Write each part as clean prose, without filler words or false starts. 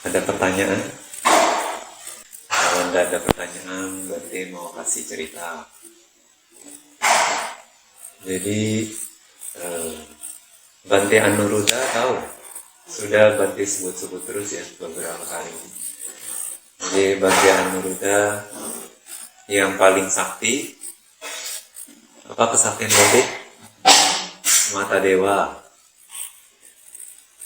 Ada pertanyaan? Kalau tidak ada pertanyaan, berarti mau kasih cerita. Jadi, Bante Anuruddha tahu? Sudah Bante sebut-sebut terus ya beberapa hari. Jadi Bante Anuruddha yang paling sakti. Apa kesaktian Bante? Mata Dewa.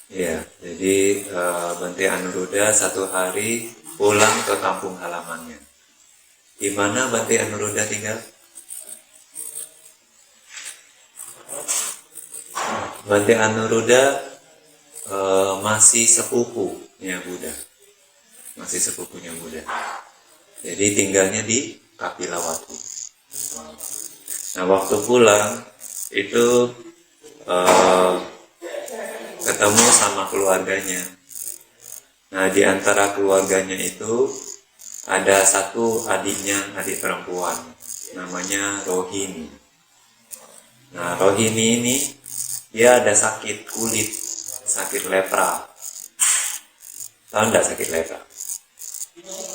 Ya, jadi Bante Anuruddha satu hari pulang ke kampung halamannya. Di mana Bante Anuruddha tinggal? Bante Anuruddha masih sepupunya Buddha. Masih sepupunya Buddha. Jadi tinggalnya di Kapilawatu. Nah, waktu pulang itu ketemu sama keluarganya. Nah, di antara keluarganya itu ada satu adiknya, adik perempuan, namanya Rohini. Nah, Rohini ini dia ada sakit kulit, sakit lepra. Tahu enggak sakit lepra?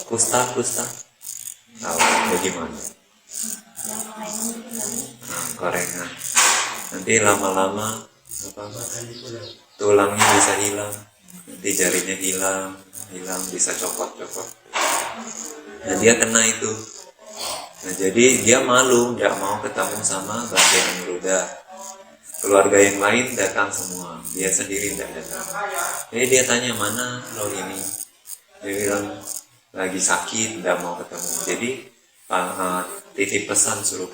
Kusta. Tahu bagaimana? Nah, korengan. Nanti lama-lama tulangnya bisa hilang, nanti jarinya hilang, bisa copot. Nah, dia kena itu. Nah, jadi dia malu, nggak mau ketemu sama Bante Anuruddha. Keluarga yang lain datang semua, dia sendiri tidak datang. Jadi dia tanya, mana Rohini? Dia bilang lagi sakit, tidak mau ketemu. Jadi titip pesan suruh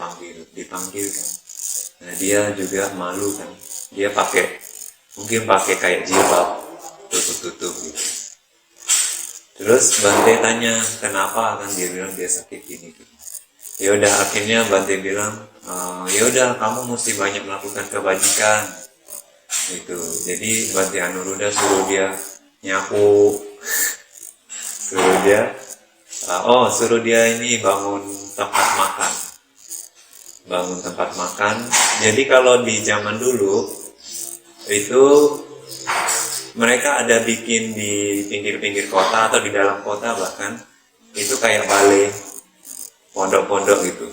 dipanggil kan. Nah, dia juga malu kan. Dia mungkin pakai kayak jilbab, tutup gitu. Terus Bante tanya kenapa, kan dia bilang dia sakit gini. Ya udah, akhirnya Bante bilang, ya udah kamu mesti banyak melakukan kebajikan gitu. Jadi Bante Anuruddha suruh dia nyapu, suruh dia ini bangun tempat makan. Jadi kalau di zaman dulu itu mereka ada bikin di pinggir-pinggir kota atau di dalam kota, bahkan itu kayak balai, pondok-pondok gitu.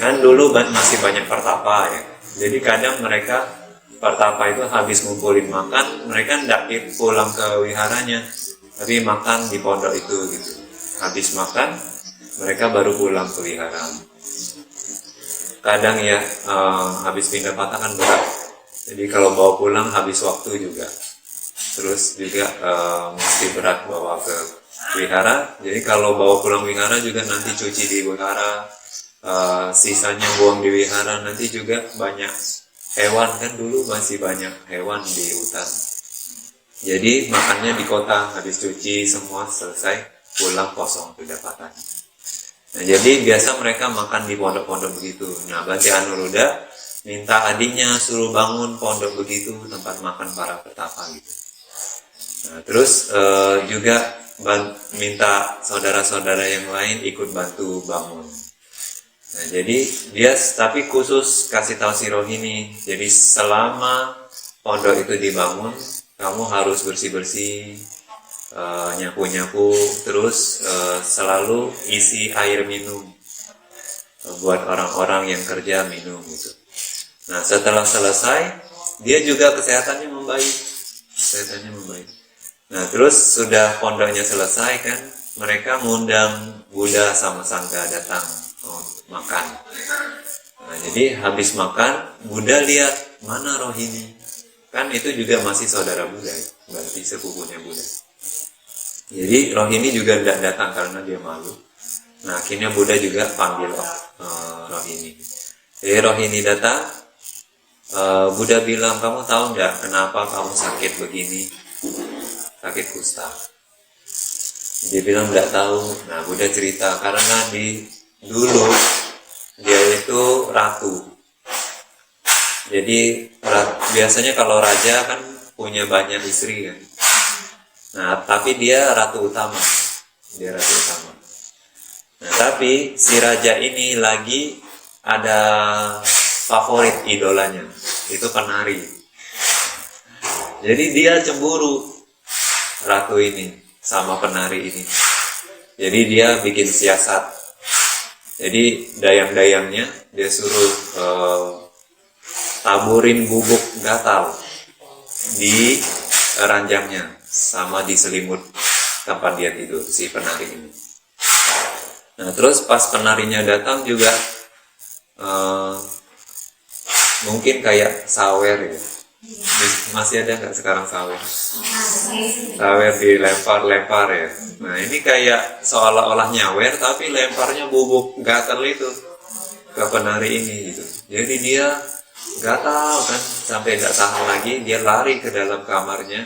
Kan dulu masih banyak pertapa ya. Jadi kadang mereka pertapa itu habis ngumpulin makan, mereka tidak pulang ke wiharanya, tapi makan di pondok itu gitu. Habis makan, mereka baru pulang ke wihara. Kadang ya habis pindah patah kan berat. Jadi kalau bawa pulang habis waktu juga. Terus juga mesti berat bawa ke wihara. Jadi kalau bawa pulang wihara juga nanti cuci di wihara, sisanya buang di wihara. Nanti juga banyak hewan, kan dulu masih banyak hewan di hutan. Jadi makannya di kota, habis cuci semua selesai, pulang kosong kedapatannya. Nah, jadi biasa mereka makan di pondok-pondok begitu. Nah, Bante Anuruddha minta adiknya suruh bangun pondok begitu, tempat makan para petapa gitu. Nah, terus juga minta saudara-saudara yang lain ikut bantu bangun. Nah, jadi dia tapi khusus kasih tahu si Rohini, jadi selama pondok itu dibangun, kamu harus bersih-bersih, nyapu-nyapu, terus selalu isi air minum buat orang-orang yang kerja minum gitu. Nah, setelah selesai, dia juga kesehatannya membaik. Nah, terus sudah pondoknya selesai kan, mereka ngundang Buddha sama Sangha datang makan. Nah, jadi habis makan, Buddha lihat mana Rohini. Kan itu juga masih saudara Buddha, berarti sepupunya Buddha. Jadi Rohini juga tidak datang karena dia malu. Nah, akhirnya Buddha juga panggil Rohini. Jadi Rohini datang, Buddha bilang, kamu tahu nggak kenapa kamu sakit begini? Sakit kusta. Dia bilang nggak tahu. Nah, Buddha cerita karena dulu dia itu ratu. Jadi biasanya kalau raja kan punya banyak istri kan. Nah, tapi dia ratu utama. Nah, tapi si raja ini lagi ada favorit idolanya, itu penari. Jadi dia cemburu ratu ini. sama penari ini. Jadi dia bikin siasat. Jadi dayang-dayangnya dia suruh taburin bubuk gatal di ranjangnya sama di selimut tempat dia tidur si penari ini. Nah terus pas penarinya datang juga mungkin kayak sawer ya. Masih ada nggak sekarang sawer? Sawer dilempar-lempar ya. Nah ini kayak seolah-olah nyawer tapi lemparnya bubuk gatal itu ke penari ini gitu. Jadi dia gatal kan sampai nggak tahan lagi, dia lari ke dalam kamarnya.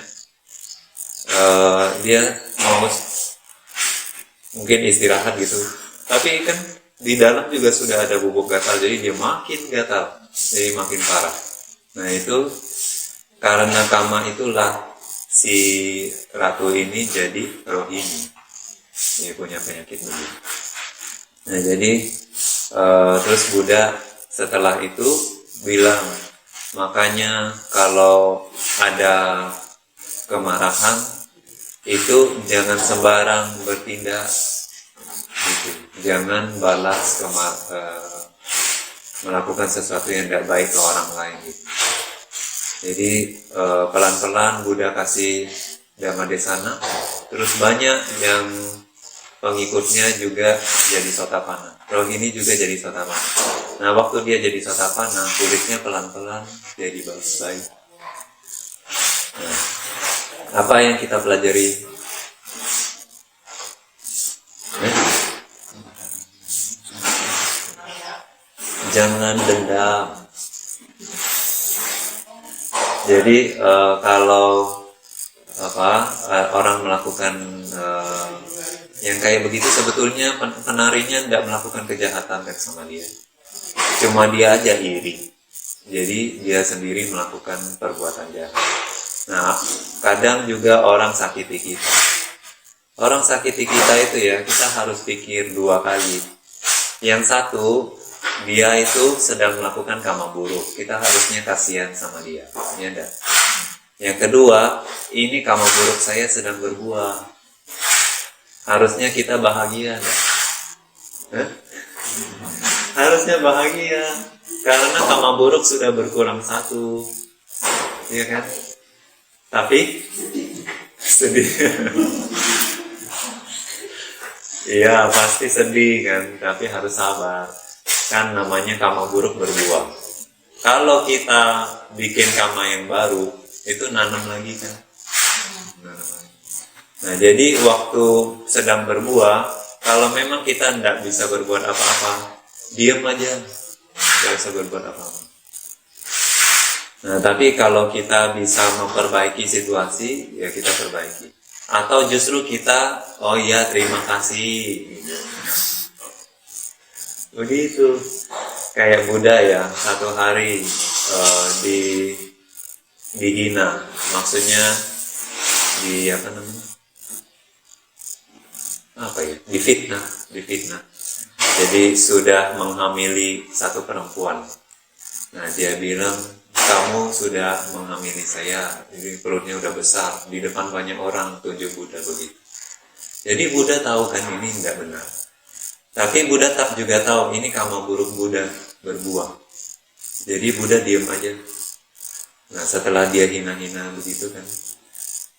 Dia mau mungkin istirahat gitu. Tapi kan di dalam juga sudah ada bubuk gatal, jadi dia makin gatal, jadi makin parah. Nah itu karena karma itulah si ratu ini jadi rohini, dia punya penyakit begitu. Nah jadi terus Buddha setelah itu bilang, makanya kalau ada kemarahan itu jangan sembarang bertindak gitu. Jangan balas melakukan sesuatu yang tidak baik ke orang lain gitu. Jadi pelan-pelan Buddha kasih Dhammadesana, terus banyak yang pengikutnya juga jadi Sotapanna. Rohini juga jadi Sotapanna. Nah waktu dia jadi Sotapanna, kulitnya pelan-pelan jadi baik. Nah, apa yang kita pelajari? Jangan dendam. Jadi kalau orang melakukan yang kayak begitu, sebetulnya penarinya tidak melakukan kejahatan kan sama dia, cuma dia aja iri, jadi dia sendiri melakukan perbuatan jahat. Nah kadang juga orang sakiti kita, itu ya kita harus pikir dua kali. Yang satu, dia itu sedang melakukan kama buruk, kita harusnya kasihan sama dia, ya enggak? Yang kedua, ini kama buruk saya sedang berbuah, harusnya kita bahagia, enggak? Harusnya bahagia, karena kama buruk sudah berkurang satu, ya kan? Tapi sedih. Iya pasti sedih kan, tapi harus sabar. Kan namanya kama buruk berbuah. Kalau kita bikin kama yang baru, itu nanam lagi kan. Nah jadi waktu sedang berbuah, kalau memang kita tidak bisa berbuat apa-apa, diam aja, tidak bisa berbuat apa-apa. Nah tapi kalau kita bisa memperbaiki situasi, ya kita perbaiki. Atau justru kita, oh iya terima kasih, begitu. Kayak Buddha ya, satu hari dihina, maksudnya difitnah. Jadi sudah menghamili satu perempuan. Nah dia bilang, kamu sudah menghamili saya, jadi perutnya udah besar, di depan banyak orang, tunjuk Buddha begitu. Jadi Buddha tahu kan ini tidak benar. Tapi Buddha juga tahu ini kama buruk Buddha berbuah. Jadi Buddha diam aja. Nah setelah dia hina-hina begitu kan,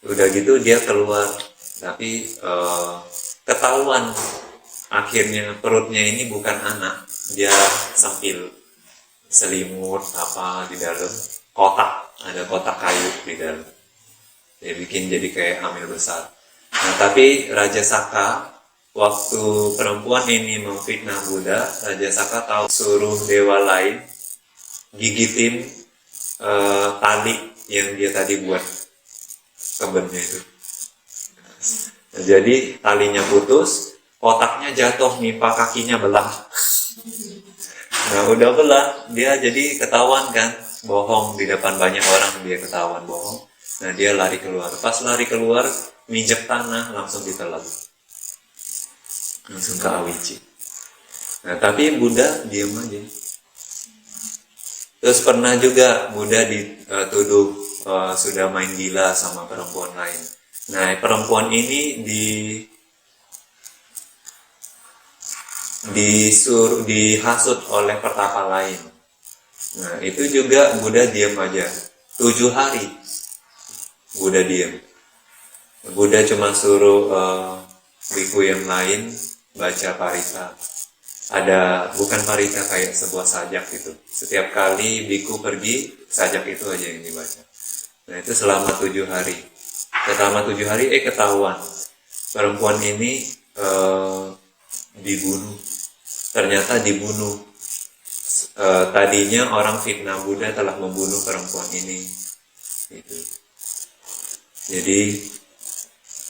udah gitu dia keluar. Tapi ketahuan akhirnya perutnya ini bukan anak, dia sempil selimut apa di dalam kotak, ada kotak kayu di dalam. Dia bikin jadi kayak hamil besar. Nah tapi Raja Saka, waktu perempuan ini memfitnah Buddha, Raja Saka tahu, suruh dewa lain gigitin tali yang dia tadi buat kebunnya itu. Nah, jadi talinya putus, kotaknya jatuh, nimpa kakinya belah. Nah udah belah, dia jadi ketahuan kan, bohong di depan banyak orang, dia ketahuan bohong. Nah dia lari keluar, pas lari keluar minjek tanah, langsung ditelan, langsung ke Awici. Nah tapi Buddha diam aja. Terus pernah juga Buddha dituduh sudah main gila sama perempuan lain. Nah, perempuan ini dihasut oleh pertapa lain. Nah, itu juga Buddha diam aja. 7 hari Buddha diam. Buddha cuma suruh biku yang lain baca parita. Bukan parita kayak sebuah sajak gitu. Setiap kali biku pergi, sajak itu aja yang dibaca. Nah, itu selama 7 hari. Selama 7 hari ketahuan perempuan ini dibunuh. Ternyata dibunuh. Tadinya orang fitnah Buddha telah membunuh perempuan ini. Gitu. Jadi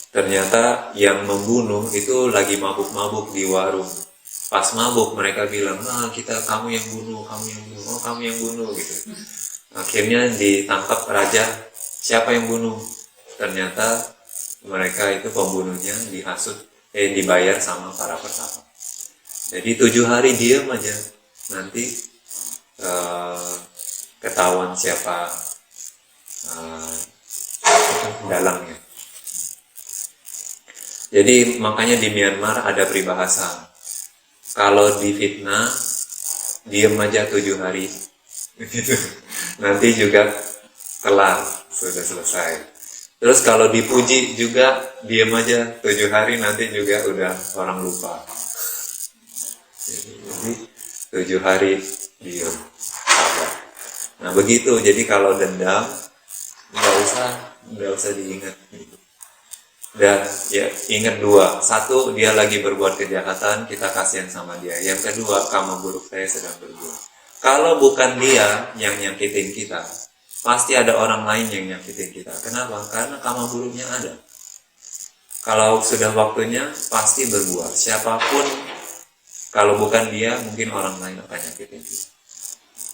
ternyata yang membunuh itu lagi mabuk-mabuk di warung. Pas mabuk mereka bilang, kamu yang bunuh, kamu yang bunuh gitu. Akhirnya ditangkap raja, siapa yang bunuh? Ternyata mereka itu pembunuhnya dihasut, dibayar sama para pertapa. Jadi 7 hari diam aja, nanti ketahuan siapa dalangnya. Jadi makanya di Myanmar ada peribahasa, kalau difitnah diam aja 7 hari, nanti juga kelar, sudah selesai. Terus kalau dipuji juga diam aja 7 hari, nanti juga udah orang lupa. Jadi 7 hari diam, sabar. Nah begitu. Jadi kalau dendam nggak usah diingat. Dan ya ingat 2, 1 dia lagi berbuat kejahatan, kita kasihan sama dia. Yang kedua, karma buruk saya sedang berbuat. Kalau bukan dia yang nyakitin kita, pasti ada orang lain yang nyakitin kita. Kenapa? Karena karma buruknya ada. Kalau sudah waktunya pasti berbuat. Siapapun, kalau bukan dia, mungkin orang lain akan nyakitin kita.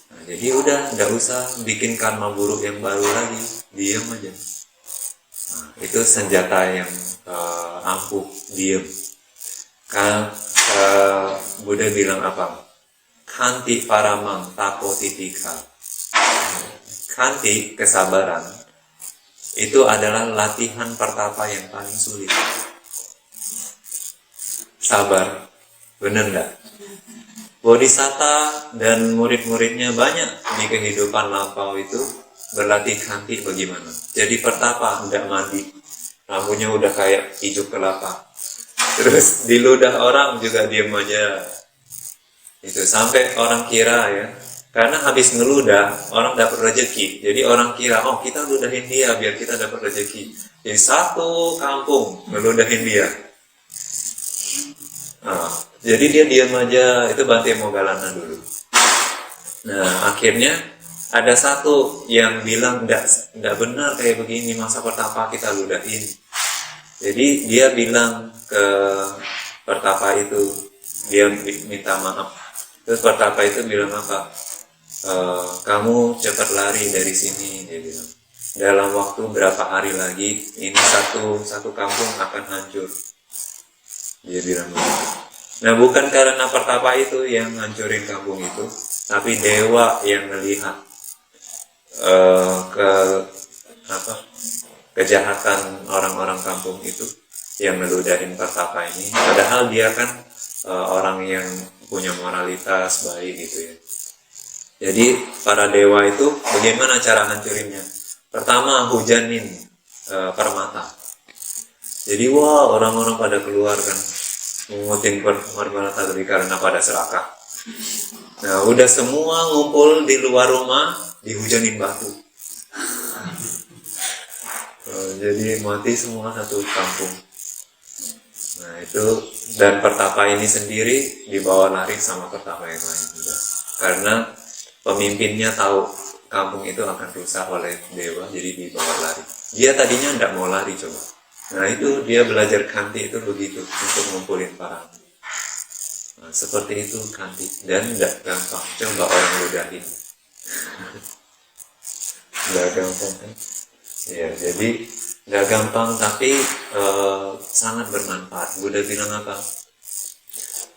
Nah, jadi udah, nggak usah bikin karma buruk yang baru lagi, diam aja. Nah, itu senjata yang ampuh, diam. Kan Buddha bilang apa? Kanti paramang tapo titika. Kanti, kesabaran, itu adalah latihan pertapa yang paling sulit. Sabar, bener nggak? Bodhisatta dan murid-muridnya banyak di kehidupan lampau itu berlatih kanti bagaimana. Jadi pertapa, nggak mandi, rambutnya udah kayak hijau kelapa. Terus di ludah orang juga diam aja. Itu sampai orang kira ya, karena habis ngeludah orang dapat rezeki. Jadi orang kira, kita ludahin dia biar kita dapat rezeki. Jadi satu kampung ngeludahin dia. Nah, jadi dia diam aja. Itu Bhante Moggallana dulu. Nah akhirnya ada satu yang bilang enggak benar kayak begini, masa pertapa kita ludahin. Jadi dia bilang ke pertapa itu, dia minta maaf. Terus pertapa itu bilang apa? Kamu cepat lari dari sini, dia bilang. Dalam waktu berapa hari lagi ini satu kampung akan hancur. Dia bilang begitu. Nah bukan karena pertapa itu yang hancurin kampung itu, tapi dewa yang melihat kejahatan orang-orang kampung itu yang meludahin pertapa ini. Padahal dia kan orang yang punya moralitas baik gitu ya. Jadi para dewa itu bagaimana cara hancurinnya? Pertama hujanin permata. Jadi orang-orang pada keluar kan mengutin permata tadi karena pada serakah. Nah udah semua ngumpul di luar rumah, dihujanin batu. Jadi mati semua satu kampung. Nah itu, dan pertapa ini sendiri dibawa lari sama pertapa yang lain juga. Karena pemimpinnya tahu kampung itu akan rusak oleh dewa, jadi dibawa lari. Dia tadinya tidak mau lari coba. Nah itu dia belajar kanti itu begitu, untuk ngumpulin para. Nah, seperti itu kanti, dan tidak gampang. Coba orang ludahin. Tidak gampang kan? Ya, jadi tidak gampang tapi sangat bermanfaat. Buddha bilang apa?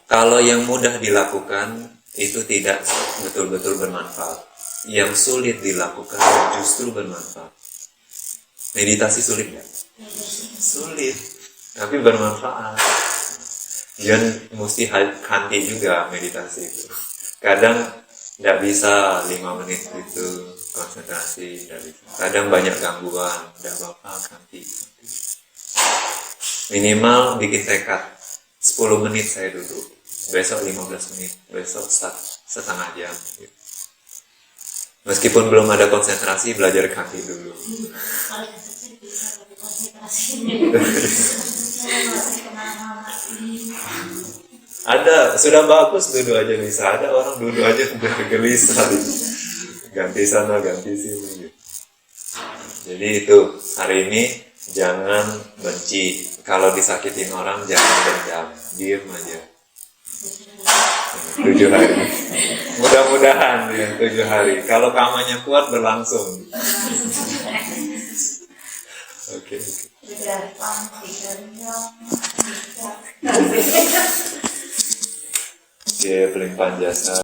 Kalau yang mudah dilakukan itu tidak betul-betul bermanfaat. Yang sulit dilakukan justru bermanfaat. Meditasi sulit nggak? sulit tapi bermanfaat. Jangan mesti hati juga meditasi itu. Kadang tidak bisa 5 menit itu konsentrasi, tidak bisa. Kadang banyak gangguan, tidak apa-apa ganti. Minimal bikin tekad 10 menit saya duduk, besok 15 menit, besok setengah jam gitu. Meskipun belum ada konsentrasi, belajar ganti dulu. Ada, sudah bagus duduk aja bisa. Ada orang duduk aja udah gelisah, ganti sana ganti sini gitu. Jadi itu hari ini jangan benci. Kalau disakitin orang jangan dendam, diem aja. 7 hari. Mudah-mudahan ya 7 hari. Kalau kamarnya kuat berlangsung. Oke. Oke, pelimpahan jasa.